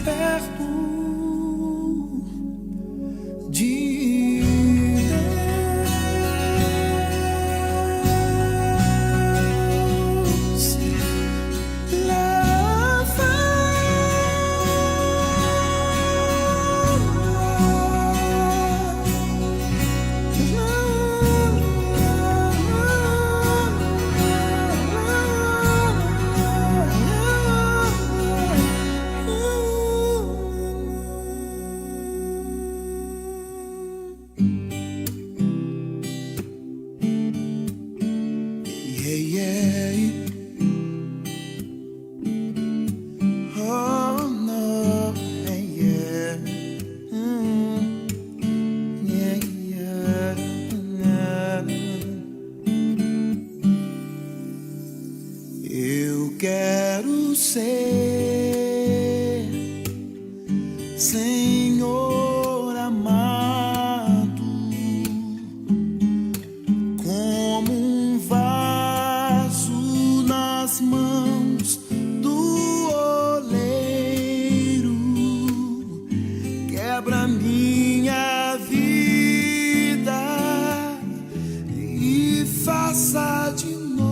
perto de Deus. Eu quero ser, Senhor amado, como um vaso nas mãos do oleiro. Quebra minha vida e faça de novo.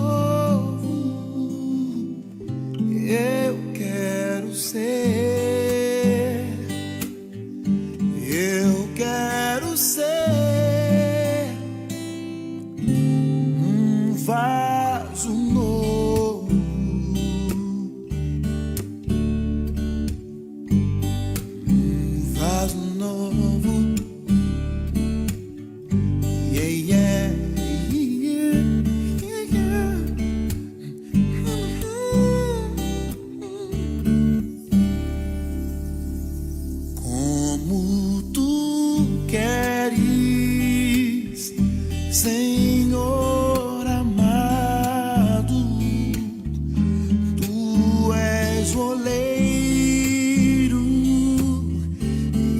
Eu quero ser, eu quero ser um vaso novo, um vaso novo. Yeah, yeah, yeah, yeah, yeah. Como tu queres, Senhor amado, tu és o oleiro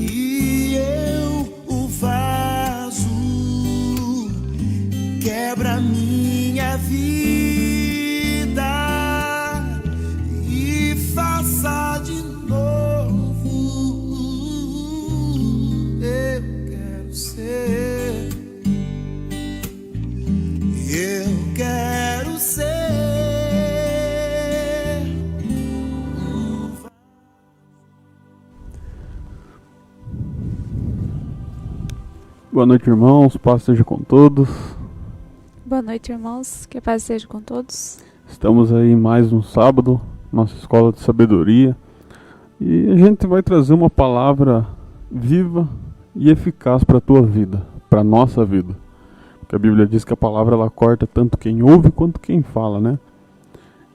e eu o vaso. Quebra minha vida e faça de novo. Eu quero ser, eu quero ser. Boa noite, irmãos, paz seja com todos. Boa noite, irmãos, que a paz seja com todos. Estamos aí em mais um sábado, nossa escola de sabedoria, e a gente vai trazer uma palavra viva e eficaz para a tua vida, para a nossa vida. Porque a Bíblia diz que a palavra ela corta tanto quem ouve quanto quem fala, né?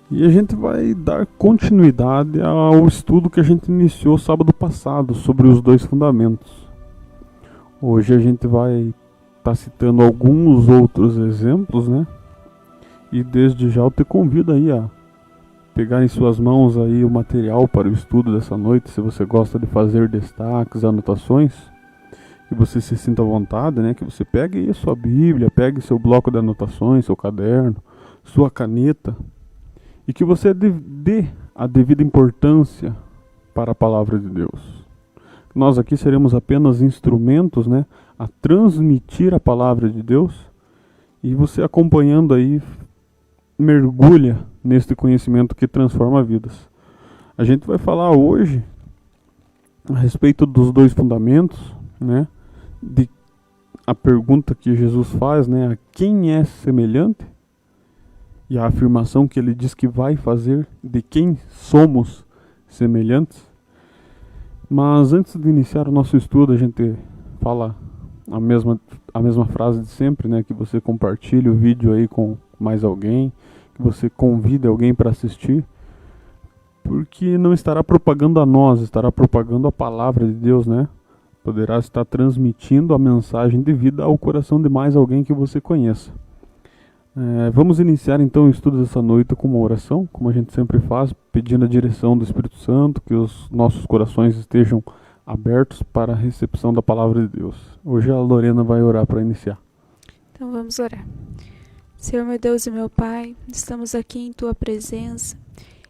E a gente vai dar continuidade ao estudo que a gente iniciou sábado passado sobre os dois fundamentos. Hoje a gente vai estar citando alguns outros exemplos, né? E desde já eu te convido aí a pegar em suas mãos aí o material para o estudo dessa noite, se você gosta de fazer destaques, anotações, que você se sinta à vontade, né? Que você pegue aí a sua Bíblia, pegue seu bloco de anotações, seu caderno, sua caneta, e que você dê a devida importância para a palavra de Deus. Nós aqui seremos apenas instrumentos, né, a transmitir a palavra de Deus, e você acompanhando aí, mergulha neste conhecimento que transforma vidas. A gente vai falar hoje a respeito dos dois fundamentos, né, de a pergunta que Jesus faz, né, a quem é semelhante, e a afirmação que ele diz que vai fazer de quem somos semelhantes. Mas antes de iniciar o nosso estudo, a gente fala a mesma frase de sempre, né? Que você compartilhe o vídeo aí com mais alguém, que você convide alguém para assistir, porque não estará propagando a nós, estará propagando a palavra de Deus, né? Poderá estar transmitindo a mensagem de vida ao coração de mais alguém que você conheça. Vamos iniciar então o estudo dessa noite com uma oração, como a gente sempre faz, pedindo a direção do Espírito Santo, que os nossos corações estejam abertos para a recepção da palavra de Deus. Hoje a Lorena vai orar para iniciar. Então vamos orar. Senhor meu Deus e meu Pai, estamos aqui em Tua presença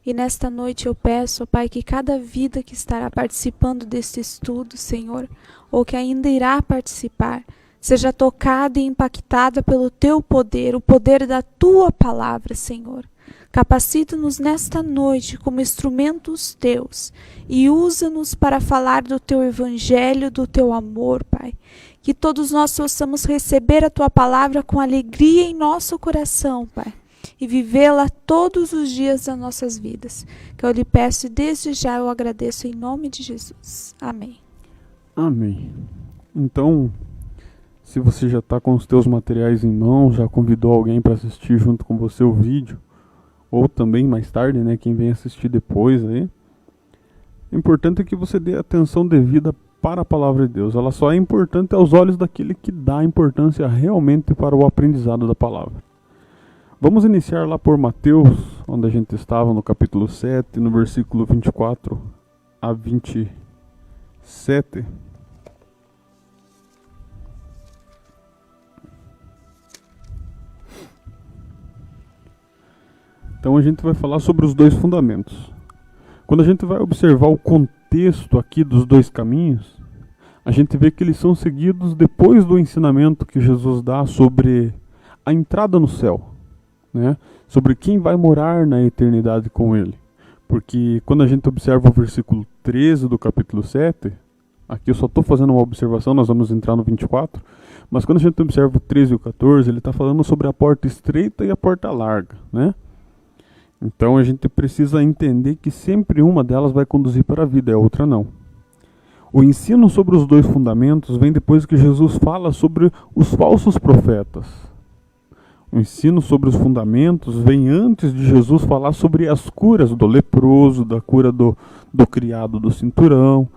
E nesta noite eu peço, ó Pai, que cada vida que estará participando deste estudo, Senhor, ou que ainda irá participar, seja tocada e impactada pelo Teu poder, o poder da Tua palavra, Senhor. Capacita-nos nesta noite como instrumentos Teus e usa-nos para falar do Teu Evangelho, do Teu amor, Pai. Que todos nós possamos receber a Tua palavra com alegria em nosso coração, Pai, e vivê-la todos os dias das nossas vidas. Que eu lhe peço e desde já eu agradeço em nome de Jesus. Amém. Amém. Então, se você já está com os teus materiais em mãos, já convidou alguém para assistir junto com você o vídeo, ou também mais tarde, né, quem vem assistir depois aí, o importante é que você dê atenção devida para a palavra de Deus. Ela só é importante aos olhos daquele que dá importância realmente para o aprendizado da palavra. Vamos iniciar lá por Mateus, onde a gente estava no capítulo 7, no versículo 24 a 27. Então a gente vai falar sobre os dois fundamentos. Quando a gente vai observar o contexto aqui dos dois caminhos, a gente vê que eles são seguidos depois do ensinamento que Jesus dá sobre a entrada no céu, né? Sobre quem vai morar na eternidade com ele. Porque quando a gente observa o versículo 13 do capítulo 7, aqui eu só estou fazendo uma observação, nós vamos entrar no 24, mas quando a gente observa o 13 e o 14, ele está falando sobre a porta estreita e a porta larga, né? Então a gente precisa entender que sempre uma delas vai conduzir para a vida e a outra não. O ensino sobre os dois fundamentos vem depois que Jesus fala sobre os falsos profetas. O ensino sobre os fundamentos vem antes de Jesus falar sobre as curas do leproso, da cura do criado do centurião,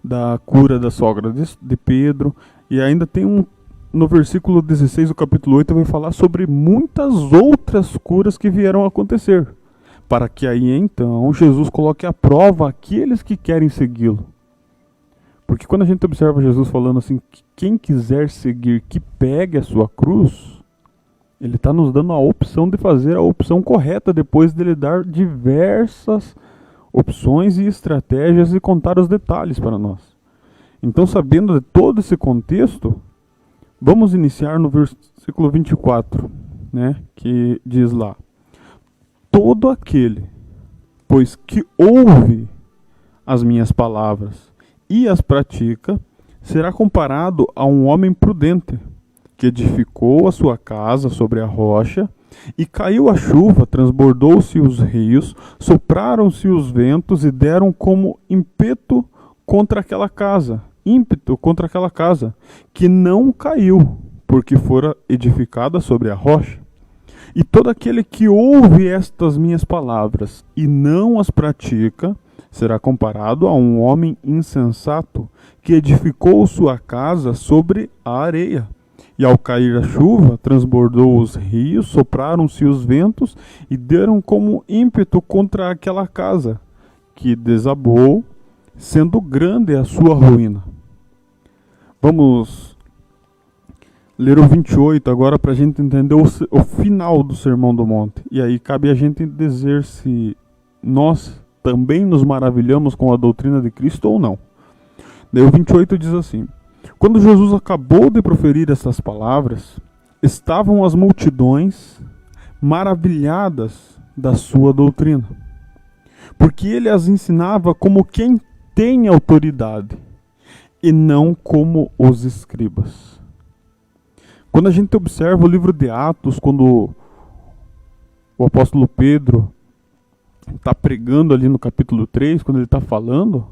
da cura da sogra de Pedro. E ainda tem no versículo 16 do capítulo 8 vai falar sobre muitas outras curas que vieram a acontecer. Para que aí então Jesus coloque à prova aqueles que querem segui-lo. Porque quando a gente observa Jesus falando assim, que quem quiser seguir, que pegue a sua cruz, ele está nos dando a opção de fazer a opção correta depois dele dar diversas opções e estratégias e contar os detalhes para nós. Então, sabendo de todo esse contexto, vamos iniciar no versículo 24, né, que diz lá: todo aquele, pois que ouve as minhas palavras e as pratica, será comparado a um homem prudente, que edificou a sua casa sobre a rocha, e caiu a chuva, transbordou-se os rios, sopraram-se os ventos e deram como ímpeto contra aquela casa, que não caiu, porque fora edificada sobre a rocha. E todo aquele que ouve estas minhas palavras e não as pratica, será comparado a um homem insensato que edificou sua casa sobre a areia. E ao cair a chuva, transbordou os rios, sopraram-se os ventos e deram como ímpeto contra aquela casa, que desabou, sendo grande a sua ruína. Vamos ler o 28 agora para a gente entender o final do Sermão do Monte. E aí cabe a gente dizer se nós também nos maravilhamos com a doutrina de Cristo ou não. Daí o 28 diz assim: quando Jesus acabou de proferir estas palavras, estavam as multidões maravilhadas da sua doutrina, porque ele as ensinava como quem tem autoridade, e não como os escribas. Quando a gente observa o livro de Atos, quando o apóstolo Pedro está pregando ali no capítulo 3, quando ele está falando,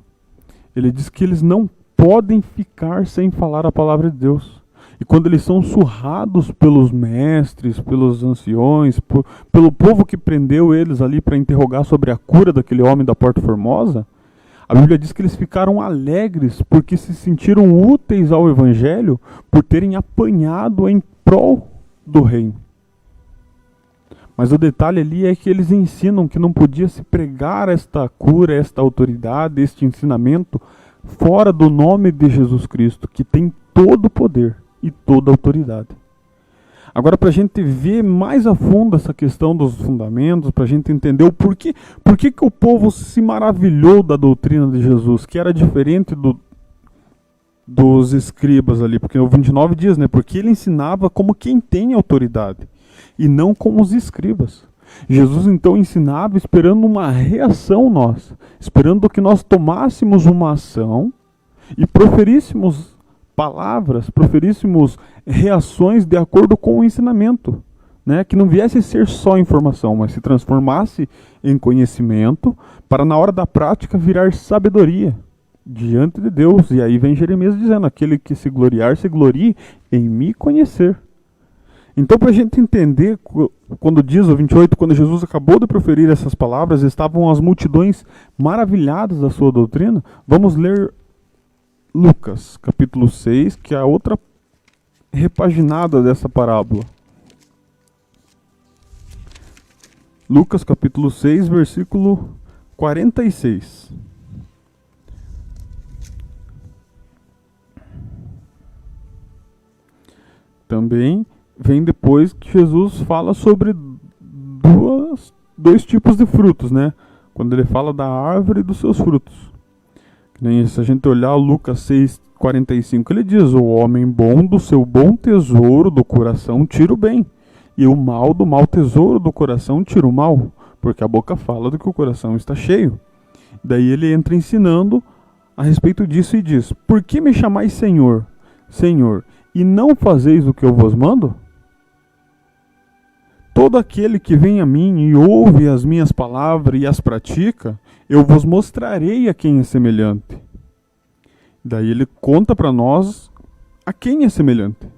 ele diz que eles não podem ficar sem falar a palavra de Deus. E quando eles são surrados pelos mestres, pelos anciões, pelo povo que prendeu eles ali para interrogar sobre a cura daquele homem da Porta Formosa, a Bíblia diz que eles ficaram alegres porque se sentiram úteis ao Evangelho por terem apanhado em prol do reino. Mas o detalhe ali é que eles ensinam que não podia se pregar esta cura, esta autoridade, este ensinamento fora do nome de Jesus Cristo, que tem todo o poder e toda a autoridade. Agora, para a gente ver mais a fundo essa questão dos fundamentos, para a gente entender o porquê que o povo se maravilhou da doutrina de Jesus, que era diferente dos escribas ali, porque o 29 diz, né? Porque ele ensinava como quem tem autoridade, e não como os escribas. Jesus então ensinava esperando uma reação nossa, esperando que nós tomássemos uma ação e proferíssemos palavras, proferíssemos reações de acordo com o ensinamento, né? Que não viesse a ser só informação, mas se transformasse em conhecimento, para na hora da prática virar sabedoria diante de Deus. E aí vem Jeremias dizendo, aquele que se gloriar, se glorie em me conhecer. Então, para a gente entender, quando diz o 28, quando Jesus acabou de proferir essas palavras, estavam as multidões maravilhadas da sua doutrina. Vamos ler Lucas, capítulo 6, que é a outra repaginada dessa parábola. Lucas, capítulo 6, versículo 46. Também vem depois que Jesus fala sobre dois tipos de frutos, né? Quando ele fala da árvore e dos seus frutos. Se a gente olhar Lucas 6,45, ele diz, o homem bom do seu bom tesouro do coração tira o bem, e o mal do mau tesouro do coração tira o mal, porque a boca fala do que o coração está cheio. Daí ele entra ensinando a respeito disso e diz, por que me chamais Senhor, Senhor, e não fazeis o que eu vos mando? Todo aquele que vem a mim e ouve as minhas palavras e as pratica, eu vos mostrarei a quem é semelhante. Daí ele conta para nós a quem é semelhante.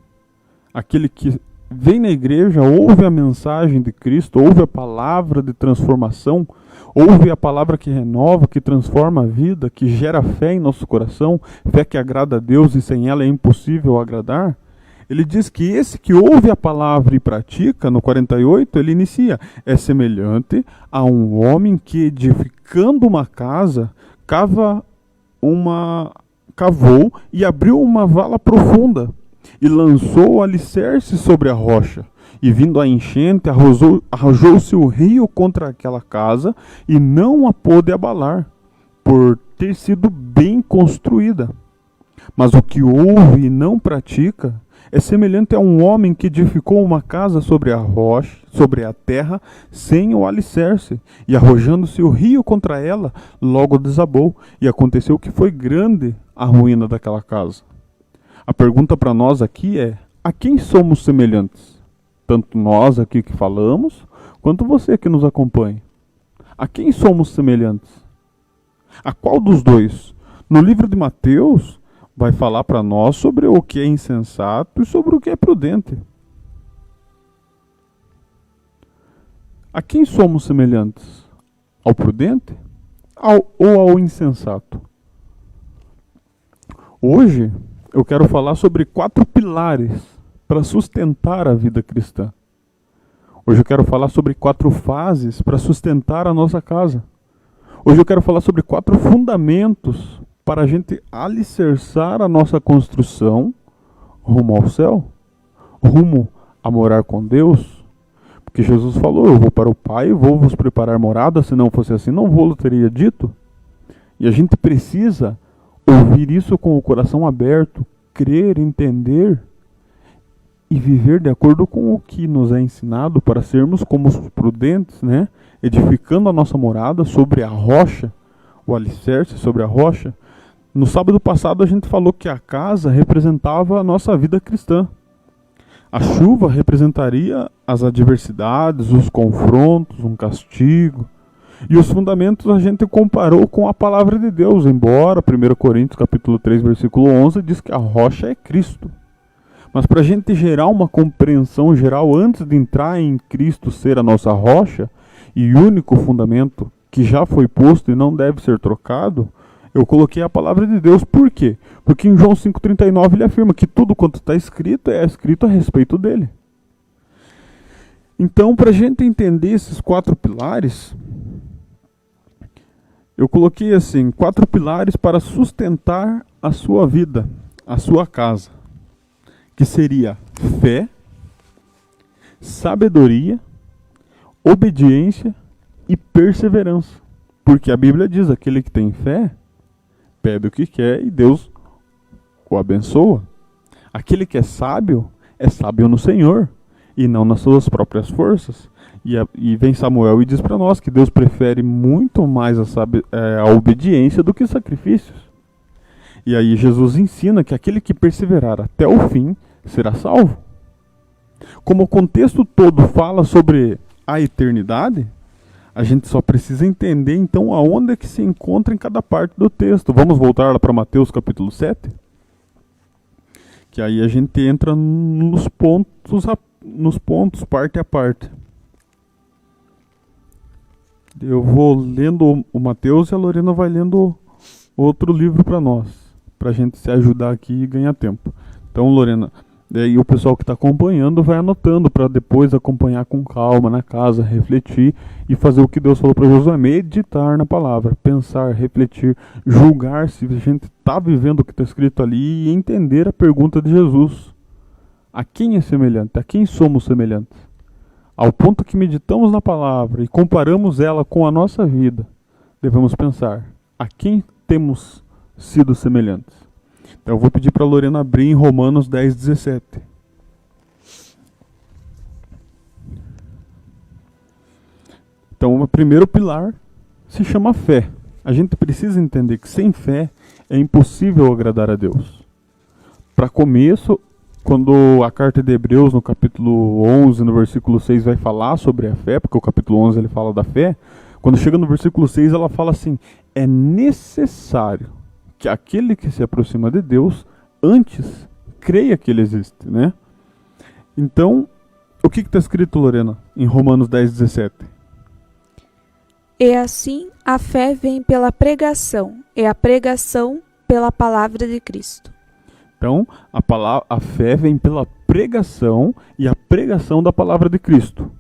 Aquele que vem na igreja, ouve a mensagem de Cristo, ouve a palavra de transformação, ouve a palavra que renova, que transforma a vida, que gera fé em nosso coração, fé que agrada a Deus e sem ela é impossível agradar. Ele diz que esse que ouve a palavra e pratica, no 48, ele inicia, é semelhante a um homem que, edificando uma casa, cavou e abriu uma vala profunda, e lançou o alicerce sobre a rocha. E vindo a enchente, arrojou-se o rio contra aquela casa, e não a pôde abalar, por ter sido bem construída. Mas o que ouve e não pratica, é semelhante a um homem que edificou uma casa sobre a rocha, sobre a terra, sem o alicerce, e arrojando-se o rio contra ela, logo desabou, e aconteceu que foi grande a ruína daquela casa. A pergunta para nós aqui é, a quem somos semelhantes? Tanto nós aqui que falamos, quanto você que nos acompanha. A quem somos semelhantes? A qual dos dois? No livro de Mateus, vai falar para nós sobre o que é insensato e sobre o que é prudente. A quem somos semelhantes? Ao prudente ou ao insensato? Hoje eu quero falar sobre 4 pilares para sustentar a vida cristã. Hoje eu quero falar sobre 4 fases para sustentar a nossa casa. Hoje eu quero falar sobre 4 fundamentos para a gente alicerçar a nossa construção rumo ao céu, rumo a morar com Deus. Porque Jesus falou, eu vou para o Pai, vou vos preparar morada, se não fosse assim, não vou-lo teria dito. E a gente precisa ouvir isso com o coração aberto, crer, entender e viver de acordo com o que nos é ensinado para sermos como os prudentes, né? Edificando a nossa morada sobre a rocha, o alicerce sobre a rocha. No sábado passado a gente falou que a casa representava a nossa vida cristã. A chuva representaria as adversidades, os confrontos, um castigo. E os fundamentos a gente comparou com a palavra de Deus, embora 1 Coríntios capítulo 3, versículo 11 diz que a rocha é Cristo. Mas para a gente gerar uma compreensão geral, antes de entrar em Cristo ser a nossa rocha, e único fundamento que já foi posto e não deve ser trocado, eu coloquei a palavra de Deus. Por quê? Porque em João 5,39 ele afirma que tudo quanto está escrito é escrito a respeito dele. Então, para a gente entender esses 4 pilares, eu coloquei assim, 4 pilares para sustentar a sua vida, a sua casa. Que seria fé, sabedoria, obediência e perseverança. Porque a Bíblia diz, aquele que tem fé, pede o que quer e Deus o abençoa. Aquele que é sábio no Senhor e não nas suas próprias forças. E vem Samuel e diz para nós que Deus prefere muito mais a obediência do que sacrifícios. E aí Jesus ensina que aquele que perseverar até o fim será salvo. Como o contexto todo fala sobre a eternidade, a gente só precisa entender então aonde é que se encontra em cada parte do texto. Vamos voltar lá para Mateus capítulo 7? Que aí a gente entra nos pontos, parte a parte. Eu vou lendo o Mateus e a Lorena vai lendo outro livro para nós, para a gente se ajudar aqui e ganhar tempo. Então, Lorena, daí o pessoal que está acompanhando vai anotando para depois acompanhar com calma na casa, refletir e fazer o que Deus falou para Josué: meditar na palavra, pensar, refletir, julgar se a gente está vivendo o que está escrito ali e entender a pergunta de Jesus: a quem é semelhante? A quem somos semelhantes? Ao ponto que meditamos na palavra e comparamos ela com a nossa vida, devemos pensar: a quem temos sido semelhantes? Então eu vou pedir para a Lorena abrir em Romanos 10, 17. Então o primeiro pilar se chama fé. A gente precisa entender que sem fé é impossível agradar a Deus. Para começo, quando a carta de Hebreus, no capítulo 11, no versículo 6, vai falar sobre a fé, porque o capítulo 11 ele fala da fé, quando chega no versículo 6 ela fala assim: é necessário que aquele que se aproxima de Deus antes creia que ele existe, né? Então, o que está escrito, Lorena, em Romanos 10, 17? E assim a fé vem pela pregação, e a pregação pela palavra de Cristo. Então, a fé vem pela pregação e a pregação da palavra de Cristo.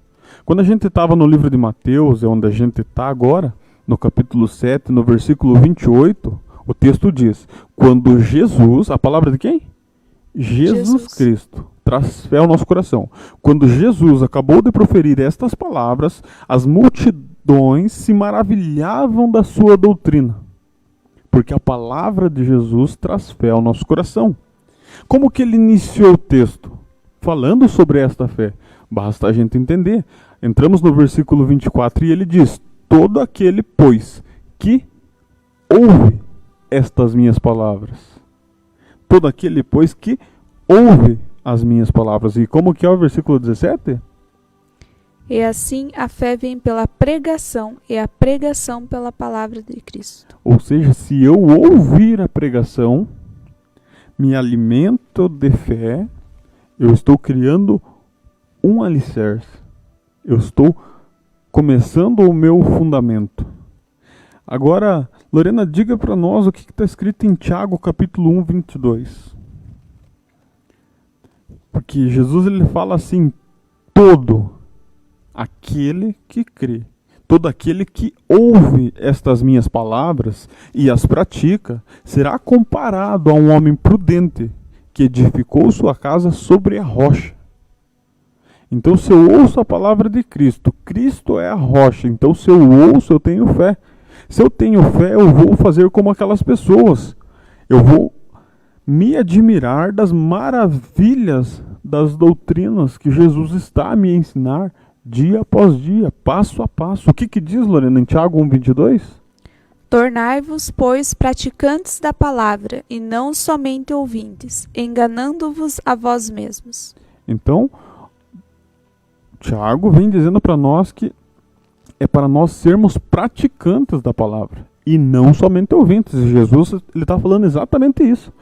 Quando a gente estava no livro de Mateus, é onde a gente está agora, no capítulo 7, no versículo 28, o texto diz: quando Jesus, a palavra de quem? Jesus Cristo, traz fé ao nosso coração. Quando Jesus acabou de proferir estas palavras, as multidões se maravilhavam da sua doutrina, porque a palavra de Jesus traz fé ao nosso coração. Como que ele iniciou o texto? Falando sobre esta fé. Basta a gente entender. Entramos no versículo 24 e ele diz: todo aquele, pois, que ouve estas minhas palavras. Todo aquele, pois, que ouve as minhas palavras. E como que é o versículo 17? E assim a fé vem pela pregação, e a pregação pela palavra de Cristo. Ou seja, se eu ouvir a pregação, me alimento de fé, eu estou criando um alicerce. Eu estou começando o meu fundamento. Agora, Lorena, diga para nós o que está escrito em Tiago, capítulo 1, 22. Porque Jesus ele fala assim: todo aquele que crê, todo aquele que ouve estas minhas palavras e as pratica, será comparado a um homem prudente que edificou sua casa sobre a rocha. Então, se eu ouço a palavra de Cristo, Cristo é a rocha. Então, se eu ouço, eu tenho fé. Se eu tenho fé, eu vou fazer como aquelas pessoas. Eu vou me admirar das maravilhas das doutrinas que Jesus está a me ensinar dia após dia, passo a passo. O que diz, Lorena, em Tiago 1,22? Tornai-vos, pois, praticantes da palavra, e não somente ouvintes, enganando-vos a vós mesmos. Então, Tiago vem dizendo para nós que é para nós sermos praticantes da palavra, e não somente ouvintes. E Jesus está falando exatamente isso.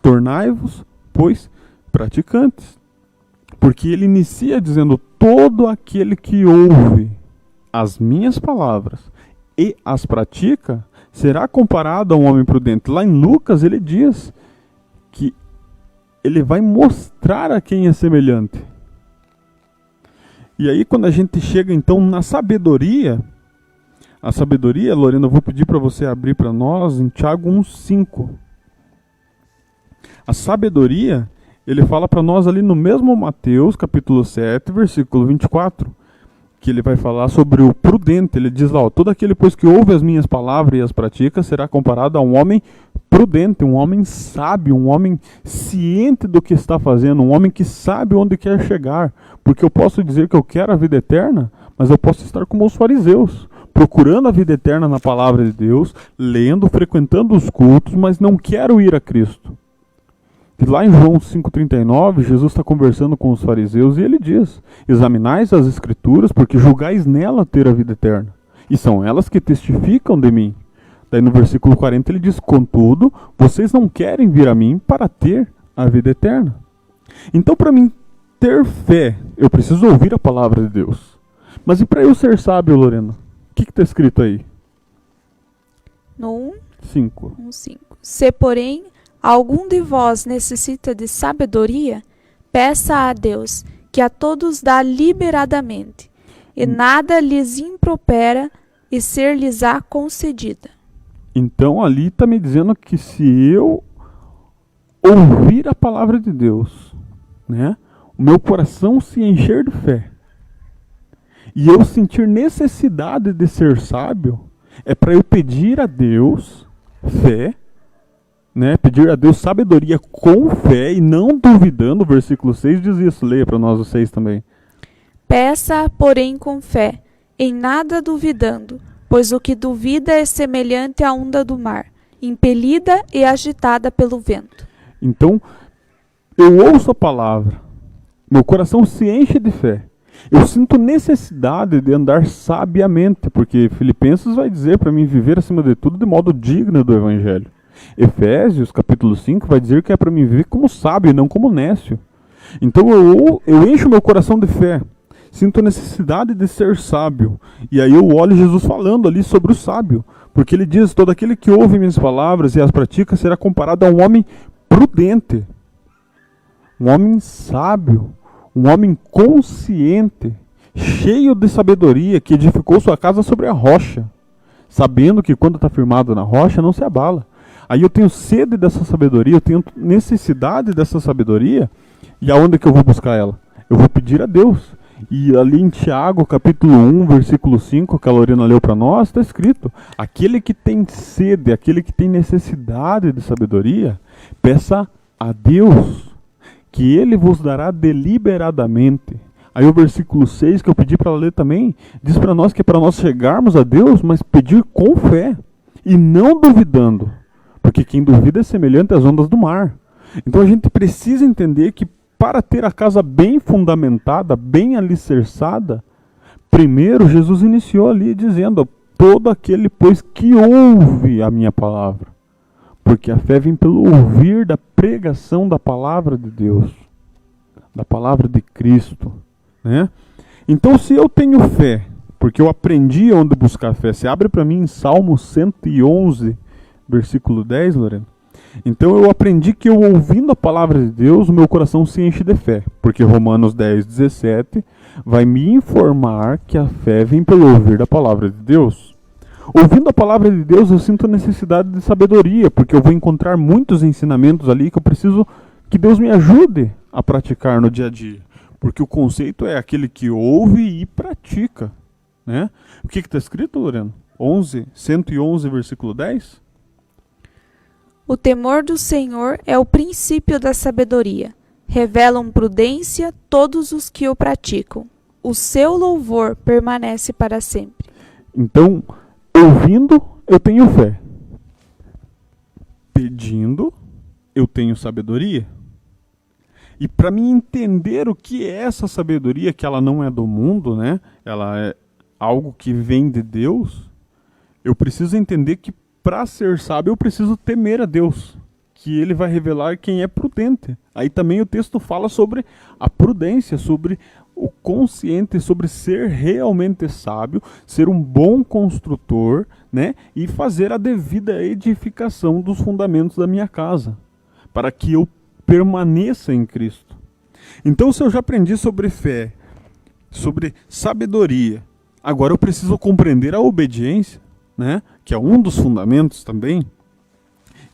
Tornai-vos, pois, praticantes. Porque ele inicia dizendo: todo aquele que ouve as minhas palavras e as pratica, será comparado a um homem prudente. Lá em Lucas ele diz que ele vai mostrar a quem é semelhante. E aí quando a gente chega então na sabedoria, a sabedoria, Lorena, eu vou pedir para você abrir para nós em Tiago 1,5. A sabedoria Ele fala para nós ali no mesmo Mateus, capítulo 7, versículo 24, que ele vai falar sobre o prudente. Ele diz lá, ó, todo aquele, pois, que ouve as minhas palavras e as pratica, será comparado a um homem prudente, um homem sábio, um homem ciente do que está fazendo, um homem que sabe onde quer chegar. Porque eu posso dizer que eu quero a vida eterna, mas eu posso estar como os fariseus, procurando a vida eterna na palavra de Deus, lendo, frequentando os cultos, mas não quero ir a Cristo. E lá em João 5,39, Jesus está conversando com os fariseus e ele diz, examinais as escrituras, porque julgais nela ter a vida eterna, e são elas que testificam de mim. Daí no versículo 40 ele diz, contudo, vocês não querem vir a mim para ter a vida eterna. Então, para mim ter fé, eu preciso ouvir a palavra de Deus. Mas e para eu ser sábio, Lorena? O que está escrito aí? No 5. 1:5. Se, porém, algum de vós necessita de sabedoria, peça a Deus, que a todos dá liberadamente, e nada lhes impropera, e ser-lhes-á concedida. Então ali está me dizendo que se eu ouvir a palavra de Deus, né, o meu coração se encher de fé, e eu sentir necessidade de ser sábio, é para eu pedir a Deus fé, né, pedir a Deus sabedoria com fé e não duvidando. O versículo 6 diz isso, leia para nós o 6 também. Peça, porém, com fé, em nada duvidando, pois o que duvida é semelhante à onda do mar, impelida e agitada pelo vento. Então, eu ouço a palavra, meu coração se enche de fé, eu sinto necessidade de andar sabiamente, porque Filipenses vai dizer para mim viver acima de tudo de modo digno do Evangelho. Efésios, capítulo 5, vai dizer que é para mim viver como sábio e não como nécio. Então eu encho meu coração de fé, sinto necessidade de ser sábio. E aí eu olho Jesus falando ali sobre o sábio, porque ele diz, todo aquele que ouve minhas palavras e as pratica será comparado a um homem prudente, um homem sábio, um homem consciente, cheio de sabedoria, que edificou sua casa sobre a rocha, sabendo que quando está firmado na rocha não se abala. Aí eu tenho sede dessa sabedoria, eu tenho necessidade dessa sabedoria, e aonde que eu vou buscar ela? Eu vou pedir a Deus. E ali em Tiago, capítulo 1, versículo 5, que a Lorena leu para nós, está escrito, aquele que tem sede, aquele que tem necessidade de sabedoria, peça a Deus, que Ele vos dará deliberadamente. Aí o versículo 6, que eu pedi para ler também, diz para nós que é para nós chegarmos a Deus, mas pedir com fé, e não duvidando. Porque quem duvida é semelhante às ondas do mar. Então a gente precisa entender que para ter a casa bem fundamentada, bem alicerçada, primeiro Jesus iniciou ali dizendo, todo aquele, pois, que ouve a minha palavra. Porque a fé vem pelo ouvir da pregação da palavra de Deus, da palavra de Cristo, né? Então se eu tenho fé, porque eu aprendi onde buscar fé, se abre para mim em Salmo 111, versículo 10, Lorena. Então eu aprendi que eu ouvindo a palavra de Deus, o meu coração se enche de fé. Porque Romanos 10, 17 vai me informar que a fé vem pelo ouvir da palavra de Deus. Ouvindo a palavra de Deus, eu sinto necessidade de sabedoria, porque eu vou encontrar muitos ensinamentos ali que eu preciso que Deus me ajude a praticar no dia a dia. Porque o conceito é aquele que ouve e pratica, né? O que está escrito, Lorena? 111, versículo 10? O temor do Senhor é o princípio da sabedoria. Revelam prudência todos os que o praticam. O seu louvor permanece para sempre. Então, ouvindo, eu tenho fé. Pedindo, eu tenho sabedoria. E para mim entender o que é essa sabedoria, que ela não é do mundo, né? Ela é algo que vem de Deus, eu preciso entender que para ser sábio, eu preciso temer a Deus, que Ele vai revelar quem é prudente. Aí também o texto fala sobre a prudência, sobre o consciente, sobre ser realmente sábio, ser um bom construtor, né? E fazer a devida edificação dos fundamentos da minha casa, para que eu permaneça em Cristo. Então, se eu já aprendi sobre fé, sobre sabedoria, agora eu preciso compreender a obediência, né? Que é um dos fundamentos também.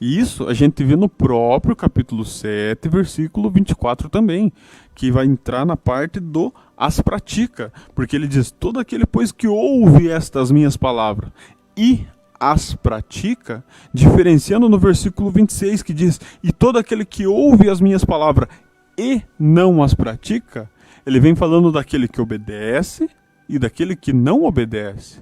E isso a gente vê no próprio capítulo 7, versículo 24 também, que vai entrar na parte do as pratica, porque ele diz, todo aquele, pois, que ouve estas minhas palavras e as pratica, diferenciando no versículo 26, que diz, e todo aquele que ouve as minhas palavras e não as pratica, ele vem falando daquele que obedece e daquele que não obedece.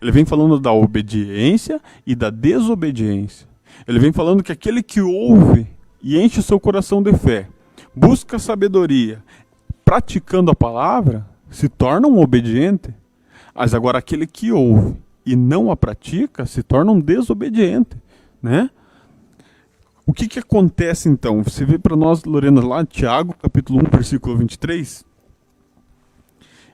Ele vem falando da obediência e da desobediência. Ele vem falando que aquele que ouve e enche o seu coração de fé, busca sabedoria, praticando a palavra, se torna um obediente. Mas agora aquele que ouve e não a pratica, se torna um desobediente, né? O que acontece então? Você vê para nós, Lorena, lá, Tiago, capítulo 1, versículo 23.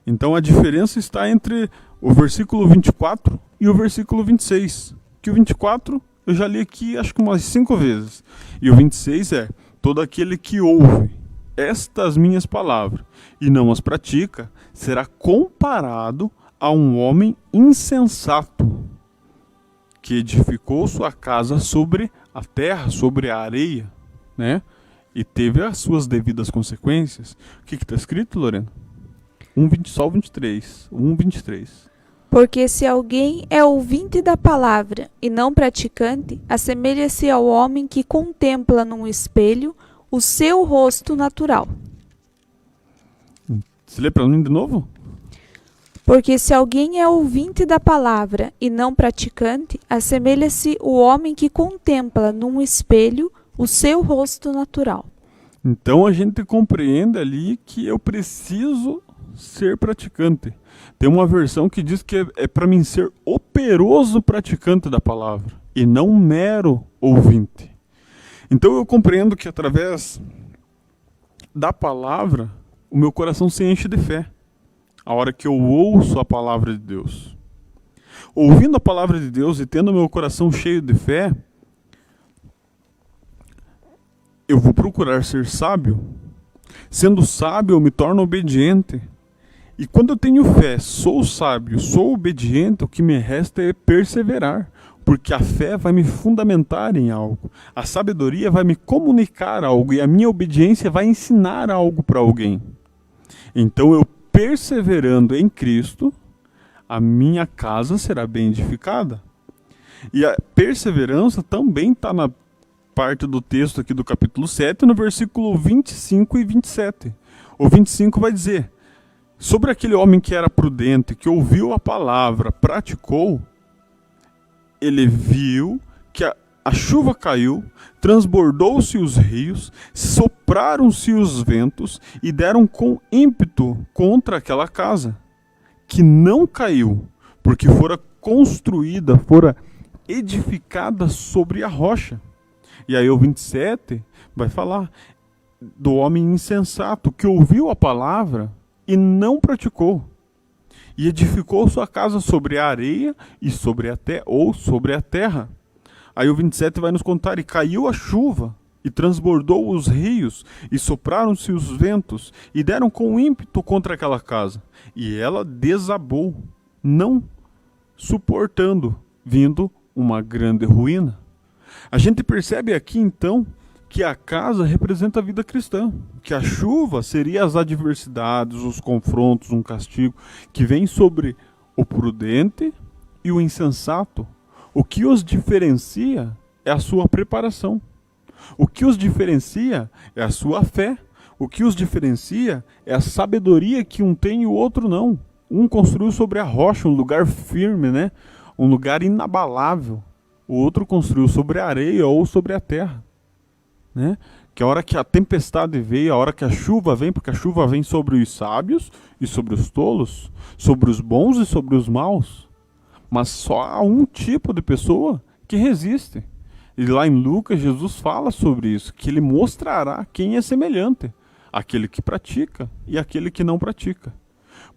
Então a diferença está entre o versículo 24 e o versículo 26. Que o 24 eu já li aqui acho que umas 5 vezes. E o 26 é, todo aquele que ouve estas minhas palavras e não as pratica, será comparado a um homem insensato, que edificou sua casa sobre a terra, sobre a areia, né? E teve as suas devidas consequências. O que está escrito, Lorena? Só o 23. 1:23. Porque se alguém é ouvinte da palavra e não praticante, assemelha-se ao homem que contempla num espelho o seu rosto natural. Você lê para mim de novo? Porque se alguém é ouvinte da palavra e não praticante, assemelha-se o homem que contempla num espelho o seu rosto natural. Então a gente compreende ali que eu preciso ser praticante. Tem uma versão que diz que é para mim ser operoso praticante da palavra e não mero ouvinte. Então eu compreendo que através da palavra o meu coração se enche de fé. A hora que eu ouço a palavra de Deus. Ouvindo a palavra de Deus e tendo meu coração cheio de fé, eu vou procurar ser sábio. Sendo sábio, eu me torno obediente. E quando eu tenho fé, sou sábio, sou obediente, o que me resta é perseverar. Porque a fé vai me fundamentar em algo. A sabedoria vai me comunicar algo. E a minha obediência vai ensinar algo para alguém. Então eu, perseverando em Cristo, a minha casa será bem edificada. E a perseverança também está na parte do texto aqui do capítulo 7, no versículo 25 e 27. O 25 vai dizer, sobre aquele homem que era prudente, que ouviu a palavra, praticou, ele viu que a chuva caiu, transbordou-se os rios, sopraram-se os ventos e deram com ímpeto contra aquela casa, que não caiu, porque fora construída, fora edificada sobre a rocha. E aí o 27 vai falar do homem insensato, que ouviu a palavra e não praticou. E edificou sua casa sobre a areia e sobre a terra. Aí o 27 vai nos contar, e caiu a chuva, e transbordou os rios, e sopraram-se os ventos, e deram com ímpeto contra aquela casa. E ela desabou, não suportando, vindo uma grande ruína. A gente percebe aqui então que a casa representa a vida cristã, que a chuva seria as adversidades, os confrontos, um castigo, que vem sobre o prudente e o insensato. O que os diferencia é a sua preparação. O que os diferencia é a sua fé. O que os diferencia é a sabedoria que um tem e o outro não. Um construiu sobre a rocha, um lugar firme, né? Um lugar inabalável. O outro construiu sobre a areia ou sobre a terra, né? Que a hora que a tempestade veio, a hora que a chuva vem, porque a chuva vem sobre os sábios e sobre os tolos, sobre os bons e sobre os maus. Mas só há um tipo de pessoa que resiste. E lá em Lucas, Jesus fala sobre isso, que ele mostrará quem é semelhante, aquele que pratica e aquele que não pratica.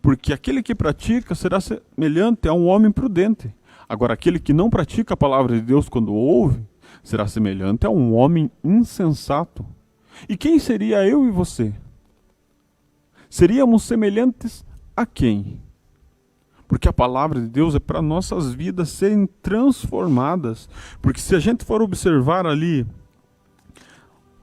Porque aquele que pratica será semelhante a um homem prudente. Agora, aquele que não pratica a palavra de Deus quando ouve, será semelhante a um homem insensato. E quem seria eu e você? Seríamos semelhantes a quem? Porque a palavra de Deus é para nossas vidas serem transformadas. Porque se a gente for observar ali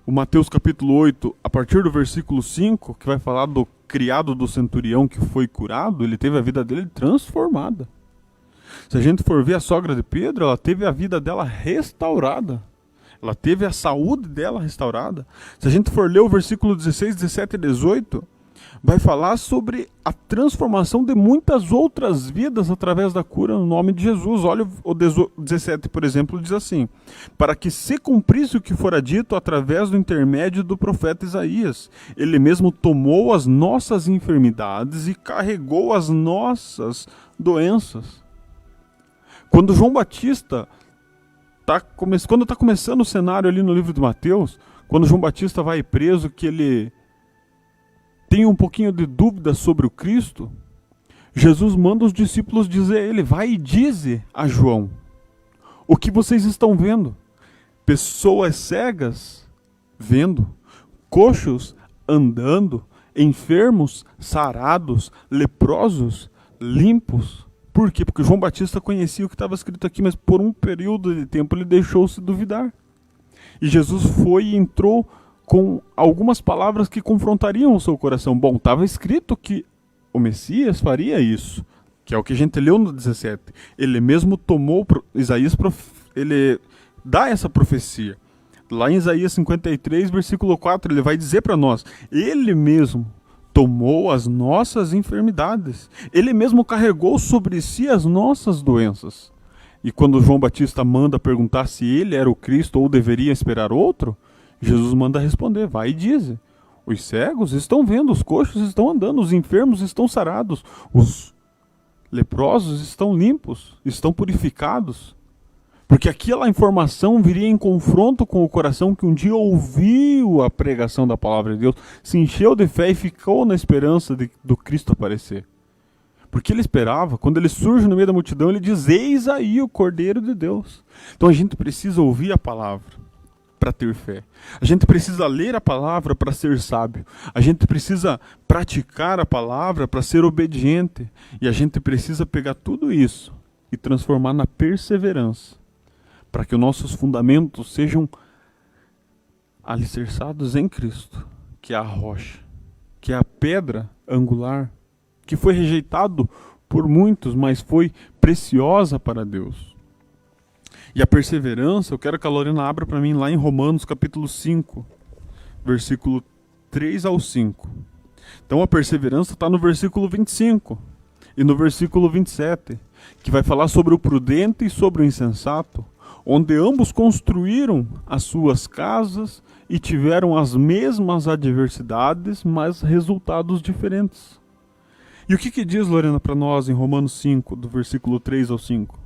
o Mateus capítulo 8, a partir do versículo 5, que vai falar do criado do centurião que foi curado, ele teve a vida dele transformada. Se a gente for ver a sogra de Pedro, ela teve a vida dela restaurada. Ela teve a saúde dela restaurada. Se a gente for ler o versículo 16, 17 e 18, vai falar sobre a transformação de muitas outras vidas através da cura no nome de Jesus. Olha o 17, por exemplo, diz assim: para que se cumprisse o que fora dito através do intermédio do profeta Isaías. Ele mesmo tomou as nossas enfermidades e carregou as nossas doenças. Quando João Batista quando está começando o cenário ali no livro de Mateus, quando João Batista vai preso, que ele tem um pouquinho de dúvida sobre o Cristo, Jesus manda os discípulos dizer a ele: vai e dize a João o que vocês estão vendo. Pessoas cegas vendo, coxos andando, enfermos sarados, leprosos limpos. Por quê? Porque João Batista conhecia o que estava escrito aqui, mas por um período de tempo ele deixou-se duvidar. E Jesus foi e entrou com algumas palavras que confrontariam o seu coração. Bom, estava escrito que o Messias faria isso, que é o que a gente leu no 17. Ele mesmo tomou, Isaías, ele dá essa profecia. Lá em Isaías 53, versículo 4, ele vai dizer para nós: ele mesmo tomou as nossas enfermidades. Ele mesmo carregou sobre si as nossas doenças. E quando João Batista manda perguntar se ele era o Cristo ou deveria esperar outro, Jesus manda responder: vai e dize. Os cegos estão vendo, os coxos estão andando, os enfermos estão sarados, os leprosos estão limpos, estão purificados. Porque aquela informação viria em confronto com o coração que um dia ouviu a pregação da palavra de Deus, se encheu de fé e ficou na esperança do Cristo aparecer. Porque ele esperava, quando ele surge no meio da multidão, ele diz: eis aí o Cordeiro de Deus. Então a gente precisa ouvir a palavra para ter fé. A gente precisa ler a palavra para ser sábio. A gente precisa praticar a palavra para ser obediente. E a gente precisa pegar tudo isso e transformar na perseverança, para que os nossos fundamentos sejam alicerçados em Cristo, que é a rocha, que é a pedra angular, que foi rejeitado por muitos, mas foi preciosa para Deus. E a perseverança, eu quero que a Lorena abra para mim lá em Romanos capítulo 5, versículo 3 ao 5. Então a perseverança está no versículo 25 e no versículo 27, que vai falar sobre o prudente e sobre o insensato, onde ambos construíram as suas casas e tiveram as mesmas adversidades, mas resultados diferentes. E o que diz, Lorena, para nós em Romanos 5, do versículo 3 ao 5?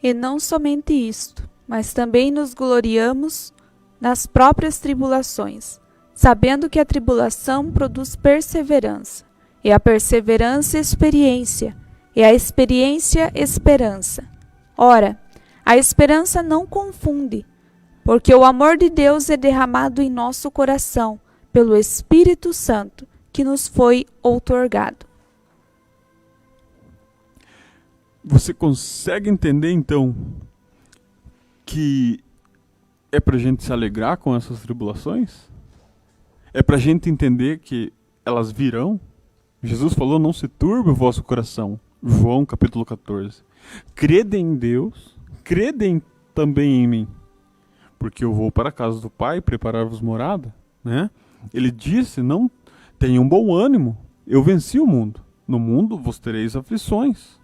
E não somente isto, mas também nos gloriamos nas próprias tribulações, sabendo que a tribulação produz perseverança, e a perseverança experiência, e a experiência esperança. Ora, a esperança não confunde, porque o amor de Deus é derramado em nosso coração pelo Espírito Santo que nos foi outorgado. Você consegue entender então que é para a gente se alegrar com essas tribulações? É para a gente entender que elas virão? Jesus falou: não se turbe o vosso coração. João capítulo 14. Crede em Deus, credem também em mim, porque eu vou para a casa do Pai preparar-vos morada, né? Ele disse: não, tenham bom ânimo, eu venci o mundo. No mundo vos tereis aflições.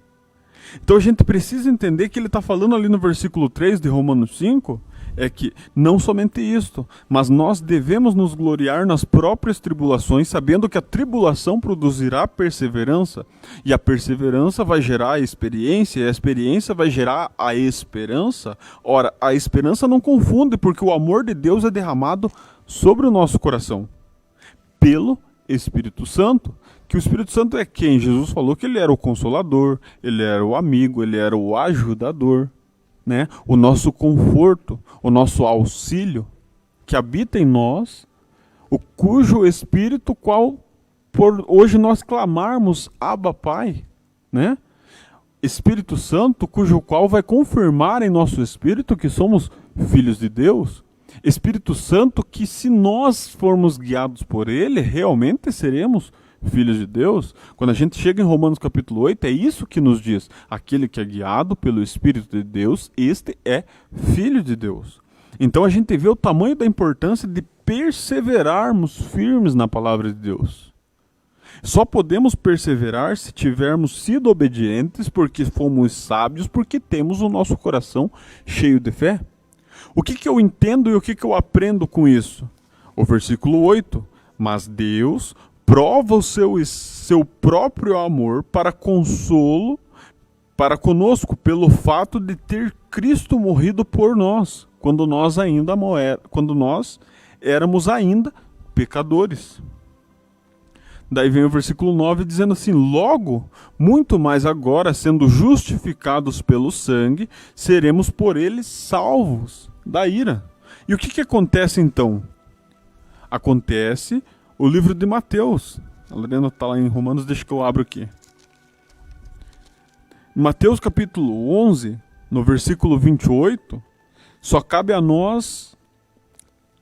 Então a gente precisa entender que ele está falando ali no versículo 3 de Romanos 5, é que não somente isto, mas nós devemos nos gloriar nas próprias tribulações, sabendo que a tribulação produzirá perseverança, e a perseverança vai gerar a experiência, e a experiência vai gerar a esperança. Ora, a esperança não confunde, porque o amor de Deus é derramado sobre o nosso coração, pelo Espírito Santo. Que o Espírito Santo é quem? Jesus falou que ele era o Consolador, ele era o amigo, ele era o ajudador, né? O nosso conforto, o nosso auxílio, que habita em nós, o cujo Espírito, qual por hoje nós clamarmos: Abba, Pai. né? Espírito Santo, cujo qual vai confirmar em nosso espírito que somos filhos de Deus. Espírito Santo que, se nós formos guiados por ele, realmente seremos filhos de Deus. Quando a gente chega em Romanos capítulo 8, é isso que nos diz: aquele que é guiado pelo Espírito de Deus, este é filho de Deus. Então a gente vê o tamanho da importância de perseverarmos firmes na palavra de Deus. Só podemos perseverar se tivermos sido obedientes, porque fomos sábios, porque temos o nosso coração cheio de fé. O que eu entendo e o que eu aprendo com isso? O versículo 8. Mas Deus prova o seu próprio amor para consolo para conosco pelo fato de ter Cristo morrido por nós, quando nós éramos ainda pecadores. Daí vem o versículo 9 dizendo assim: logo, muito mais agora, sendo justificados pelo sangue, seremos por ele salvos da ira. E o que acontece então? Acontece o livro de Mateus. A Lorena está lá em Romanos, deixa que eu abro aqui. Mateus capítulo 11, no versículo 28, só cabe a nós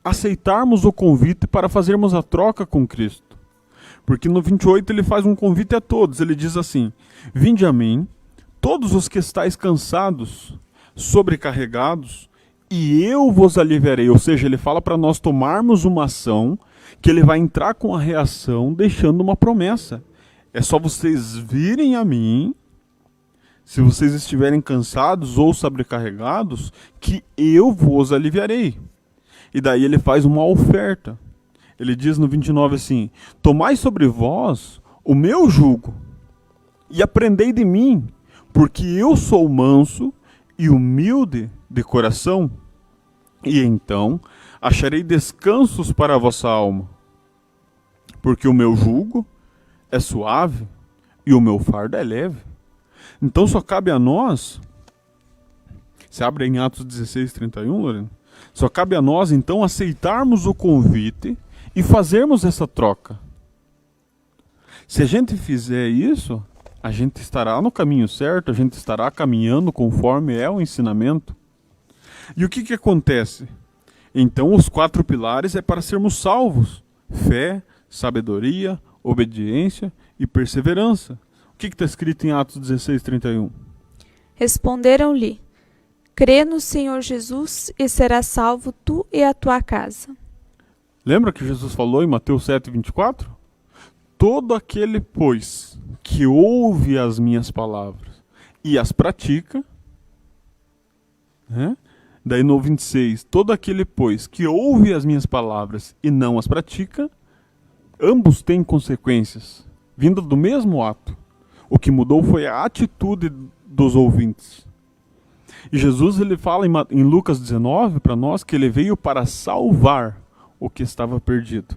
aceitarmos o convite para fazermos a troca com Cristo. Porque no 28 ele faz um convite a todos. Ele diz assim: vinde a mim, todos os que estáis cansados, sobrecarregados, e eu vos aliviarei. Ou seja, ele fala para nós tomarmos uma ação, que ele vai entrar com a reação, deixando uma promessa. É só vocês virem a mim, se vocês estiverem cansados ou sobrecarregados, que eu vos aliviarei. E daí ele faz uma oferta. Ele diz no 29 assim: tomai sobre vós o meu jugo e aprendei de mim, porque eu sou manso e humilde de coração, e então acharei descansos para a vossa alma, porque o meu jugo é suave e o meu fardo é leve. Então só cabe a nós, se abre em Atos 16:31, Lorena, só cabe a nós então aceitarmos o convite e fazermos essa troca. Se a gente fizer isso, a gente estará no caminho certo, a gente estará caminhando conforme é o ensinamento. E o que acontece? Então os 4 pilares é para sermos salvos: fé, sabedoria, obediência e perseverança. O que está escrito em Atos 16:31? Responderam-lhe: crê no Senhor Jesus e serás salvo tu e a tua casa. Lembra que Jesus falou em Mateus 7:24? Todo aquele, pois, que ouve as minhas palavras e as pratica, né? Daí no 26, todo aquele, pois, que ouve as minhas palavras e não as pratica, ambos têm consequências, vindas do mesmo ato. O que mudou foi a atitude dos ouvintes. E Jesus ele fala em Lucas 19 para nós que ele veio para salvar o que estava perdido.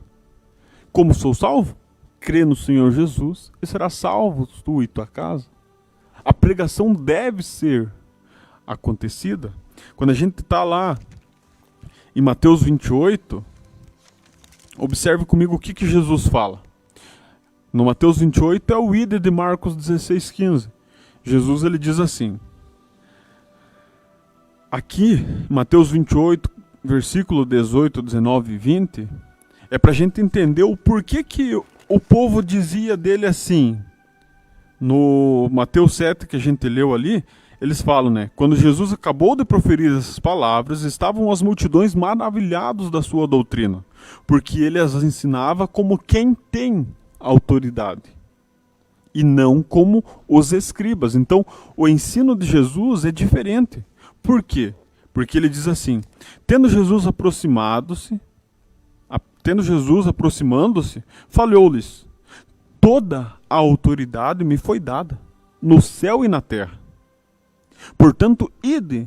Como sou salvo? Crê no Senhor Jesus e será salvo tu e tua casa. A pregação deve ser acontecida. Quando a gente está lá em Mateus 28, observe comigo o que Jesus fala. No Mateus 28 é o ide de Marcos 16:15. Jesus ele diz assim, aqui, Mateus 28, versículo 18, 19 e 20, é para a gente entender o porquê que o povo dizia dele assim. No Mateus 7, que a gente leu ali, eles falam, né? Quando Jesus acabou de proferir essas palavras, estavam as multidões maravilhados da sua doutrina, porque ele as ensinava como quem tem autoridade, e não como os escribas. Então, o ensino de Jesus é diferente. Por quê? Porque ele diz assim: tendo Jesus aproximando-se, falou-lhes: toda a autoridade me foi dada, no céu e na terra. Portanto, ide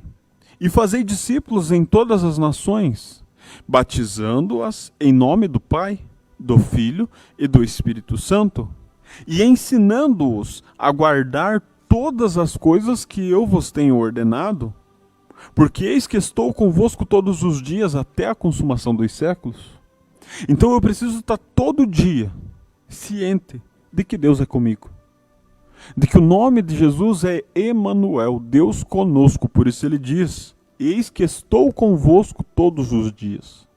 e fazei discípulos em todas as nações, batizando-as em nome do Pai, do Filho e do Espírito Santo, e ensinando-os a guardar todas as coisas que eu vos tenho ordenado, porque eis que estou convosco todos os dias até a consumação dos séculos. Então eu preciso estar todo dia ciente de que Deus é comigo. de que o nome de Jesus é Emanuel, Deus conosco. Por isso ele diz: eis que estou convosco todos os dias.